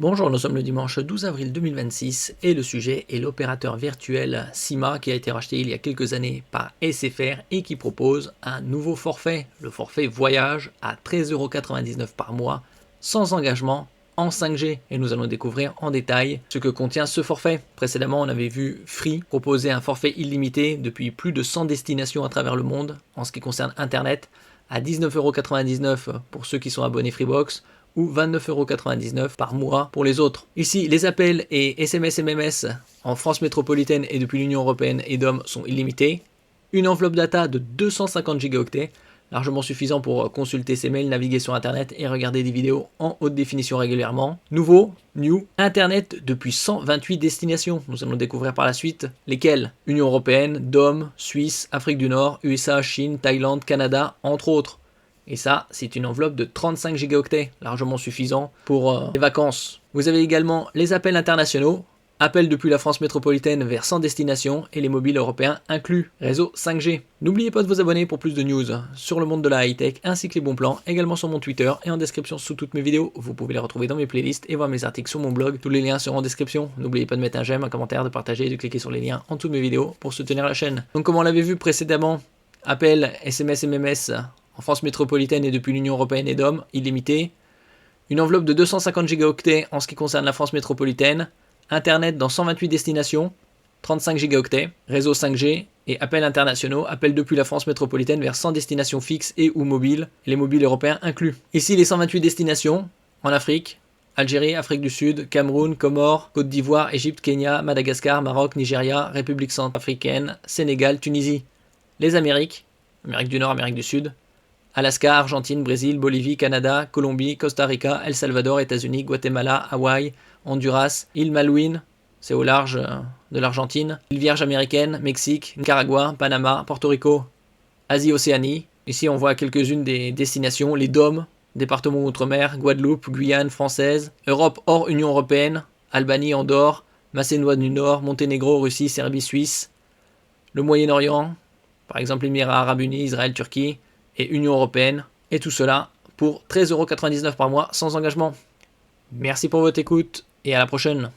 Bonjour, nous sommes le dimanche 12 avril 2026 et le sujet est l'opérateur virtuel Sima qui a été racheté il y a quelques années par SFR et qui propose un nouveau forfait, le forfait voyage à 13,99 € par mois sans engagement en 5G et nous allons découvrir en détail ce que contient ce forfait. Précédemment, on avait vu Free proposer un forfait illimité depuis plus de 100 destinations à travers le monde en ce qui concerne Internet à 19,99 € pour ceux qui sont abonnés Freebox ou 29,99 € par mois pour les autres. Ici, les appels et SMS MMS en France métropolitaine et depuis l'Union européenne et DOM sont illimités. Une enveloppe data de 250 gigaoctets, largement suffisant pour consulter ses mails, naviguer sur Internet et regarder des vidéos en haute définition régulièrement. Nouveau, Internet depuis 128 destinations. Nous allons découvrir par la suite lesquelles. Union européenne, DOM, Suisse, Afrique du Nord, USA, Chine, Thaïlande, Canada, entre autres. Et ça, c'est une enveloppe de 35 gigaoctets, largement suffisant pour les vacances. Vous avez également les appels internationaux, appels depuis la France métropolitaine vers 100 destinations et les mobiles européens inclus, réseau 5G. N'oubliez pas de vous abonner pour plus de news sur le monde de la high-tech ainsi que les bons plans, également sur mon Twitter et en description sous toutes mes vidéos. Vous pouvez les retrouver dans mes playlists et voir mes articles sur mon blog. Tous les liens seront en description. N'oubliez pas de mettre un j'aime, un commentaire, de partager et de cliquer sur les liens en dessous de mes vidéos pour soutenir la chaîne. Donc comme on l'avait vu précédemment, appels, SMS, MMS en France métropolitaine et depuis l'Union européenne et DOM, illimité. Une enveloppe de 250 gigaoctets en ce qui concerne la France métropolitaine. Internet dans 128 destinations, 35 gigaoctets. Réseau 5G et appels internationaux, appels depuis la France métropolitaine vers 100 destinations fixes et ou mobiles, les mobiles européens inclus. Ici les 128 destinations en Afrique, Algérie, Afrique du Sud, Cameroun, Comores, Côte d'Ivoire, Égypte, Kenya, Madagascar, Maroc, Nigeria, République centrafricaine, Sénégal, Tunisie. Les Amériques, Amérique du Nord, Amérique du Sud, Alaska, Argentine, Brésil, Bolivie, Canada, Colombie, Costa Rica, El Salvador, États-Unis, Guatemala, Hawaï, Honduras, île Malouine, c'est au large de l'Argentine, île Vierge américaine, Mexique, Nicaragua, Panama, Porto Rico, Asie-Océanie. Ici on voit quelques-unes des destinations, les DOM, départements outre-mer, Guadeloupe, Guyane française, Europe hors Union européenne, Albanie, Andorre, Macédoine du Nord, Monténégro, Russie, Serbie, Suisse, le Moyen-Orient, par exemple Émirats Arabes Unis, Israël, Turquie, et Union européenne, et tout cela pour 13,99 € par mois sans engagement. Merci pour votre écoute et à la prochaine.